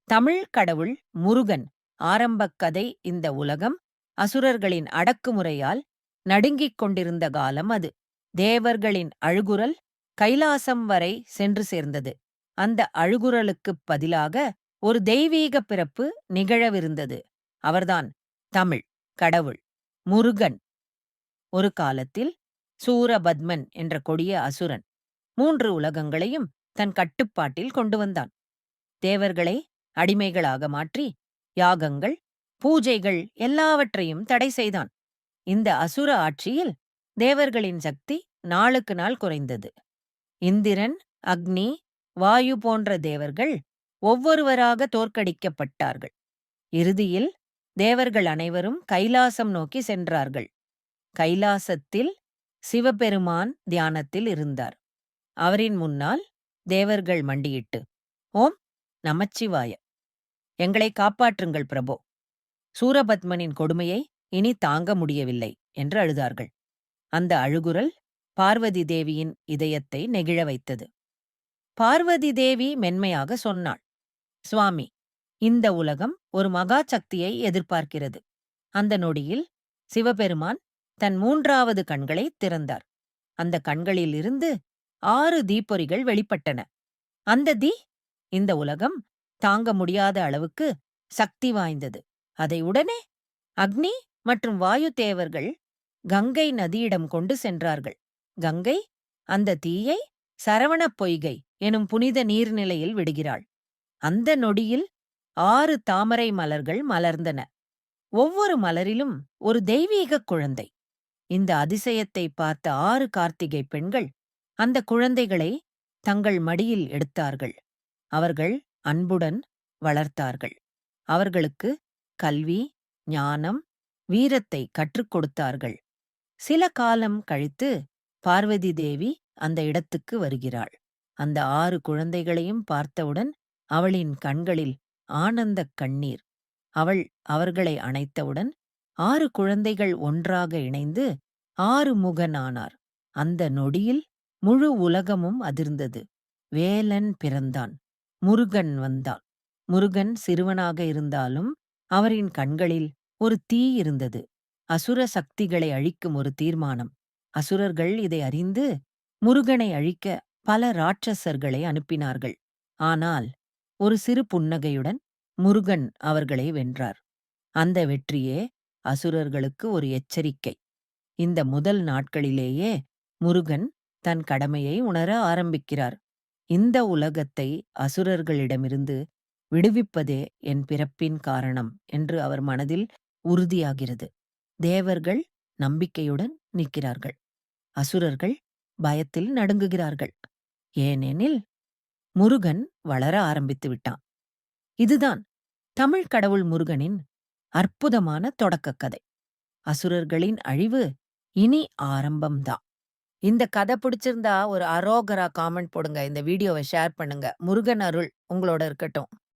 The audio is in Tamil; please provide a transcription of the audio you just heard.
தமிழ் கடவுள் முருகன் ஆரம்பக் கதை. இந்த உலகம் அசுரர்களின் அடக்குமுறையால் நடுங்கிக் கொண்டிருந்த காலம் அது. தேவர்களின் அழுகுரல் கைலாசம் வரை சென்று சேர்ந்தது. அந்த அழுகுரலுக்குப் பதிலாக ஒரு தெய்வீக பிறப்பு நிகழவிருந்தது. அவர்தான் தமிழ் கடவுள் முருகன். ஒரு காலத்தில் சூரபத்மன் என்ற கொடிய அசுரன் 3 உலகங்களையும் தன் கட்டுப்பாட்டில் கொண்டு வந்தான். தேவர்களை அடிமைகளாக மாற்றி யாகங்கள், பூஜைகள் எல்லாவற்றையும் தடை செய்தான். இந்த அசுர ஆட்சியில் தேவர்களின் சக்தி நாளுக்கு நாள் குறைந்தது. இந்திரன், அக்னி, வாயு போன்ற தேவர்கள் ஒவ்வொருவராக தோற்கடிக்கப்பட்டார்கள். இறுதியில் தேவர்கள் அனைவரும் கைலாசம் நோக்கி சென்றார்கள். கைலாசத்தில் சிவபெருமான் தியானத்தில் இருந்தார். அவரின் முன்னால் தேவர்கள் மண்டியிட்டு, ஓம் நமச்சிவாய, எங்களை காப்பாற்றுங்கள் பிரபோ, சூரபத்மனின் கொடுமையை இனி தாங்க முடியவில்லை என்று அழுதார்கள். அந்த அழுகுரல் பார்வதி தேவியின் இதயத்தை நெகிழ வைத்தது. பார்வதி தேவி மென்மையாக சொன்னாள், சுவாமி, இந்த உலகம் ஒரு மகா சக்தியை எதிர்பார்க்கிறது. அந்த நொடியில் சிவபெருமான் தன் 3வது கண்களை திறந்தார். அந்த கண்களில் இருந்து 6 தீப்பொறிகள் வெளிப்பட்டன. அந்த இந்த உலகம் தாங்க முடியாத அளவுக்கு சக்தி வாய்ந்தது. அதை உடனே அக்னி மற்றும் வாயு தேவர்கள் கங்கை நதியிடம் கொண்டு சென்றார்கள். கங்கை அந்த தீயை சரவணப் பொய்கை எனும் புனித நீர்நிலையில் விடுகிறாள். அந்த நொடியில் 6 தாமரை மலர்கள் மலர்ந்தன. ஒவ்வொரு மலரிலும் ஒரு தெய்வீக குழந்தை. இந்த அதிசயத்தை பார்த்த 6 கார்த்திகை பெண்கள் அந்த குழந்தைகளை தங்கள் மடியில் எடுத்தார்கள். அவர்கள் அன்புடன் வளர்த்தார்கள். அவர்களுக்கு கல்வி, ஞானம், வீரத்தை கற்றுக் கொடுத்தார்கள். சில காலம் கழித்து பார்வதி தேவி அந்த இடத்துக்கு வருகிறாள். அந்த 6 குழந்தைகளையும் பார்த்தவுடன் அவளின் கண்களில் ஆனந்தக் கண்ணீர். அவள் அவர்களை அணைத்தவுடன் 6 குழந்தைகள் ஒன்றாக இணைந்து 6 முகனானார். அந்த நொடியில் முழு உலகமும் அதிர்ந்தது. வேலன் பிறந்தான். முருகன் வந்தான். முருகன் சிறுவனாக இருந்தாலும் அவரின் கண்களில் ஒரு தீ இருந்தது. அசுர சக்திகளை அழிக்கும் ஒரு தீர்மானம். அசுரர்கள் இதை அறிந்து முருகனை அழிக்க பல ராட்சசர்களை அனுப்பினார்கள். ஆனால் ஒரு சிறு புன்னகையுடன் முருகன் அவர்களை வென்றார். அந்த வெற்றியே அசுரர்களுக்கு ஒரு எச்சரிக்கை. இந்த முதல் நாட்களிலேயே முருகன் தன் கடமையை உணர ஆரம்பிக்கிறார். இந்த உலகத்தை அசுரர்களிடமிருந்து விடுவிப்பதே என் பிறப்பின் காரணம் என்று அவர் மனதில் உறுதியாகிறது. தேவர்கள் நம்பிக்கையுடன் நிற்கிறார்கள். அசுரர்கள் பயத்தில் நடுங்குகிறார்கள். ஏனெனில் முருகன் வளர ஆரம்பித்து விட்டான். இதுதான் தமிழ் கடவுள் முருகனின் அற்புதமான தொடக்கக் கதை. அசுரர்களின் அழிவு இனி ஆரம்பம்தான். இந்த கதை பிடிச்சிருந்தா ஒரு அரோகரா காமெண்ட் போடுங்க. இந்த வீடியோவை ஷேர் பண்ணுங்க. முருகன் அருள் உங்களோட இருக்கட்டும்.